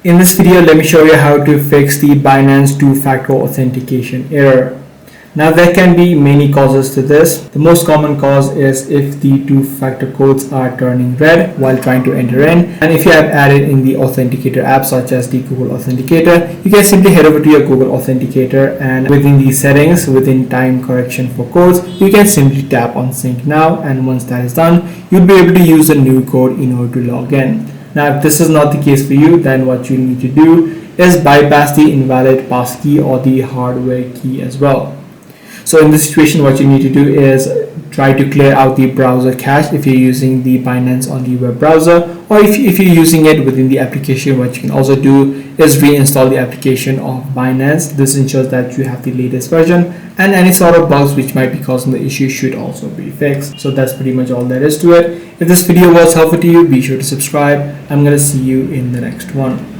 In this video, let me show you how to fix the Binance two-factor authentication error. Now, there can be many causes to this. The most common cause is if the two-factor codes are turning red while trying to enter in. And if you have added in the Authenticator app, such as the Google Authenticator, you can simply head over to your Google Authenticator, and within the settings, within time correction for codes, you can simply tap on sync now. And once that is done, you'll be able to use a new code in order to log in. Now, if this is not the case for you, then what you need to do is bypass the invalid passkey or the hardware key as well. So in this situation, what you need to do is try to clear out the browser cache if you're using the Binance on the web browser, or if you're using it within the application. What you can also do is reinstall the application of Binance. This ensures that you have the latest version, and any sort of bugs which might be causing the issue should also be fixed. So that's pretty much all there is to it. If this video was helpful to you, be sure to subscribe. I'm going to see you in the next one.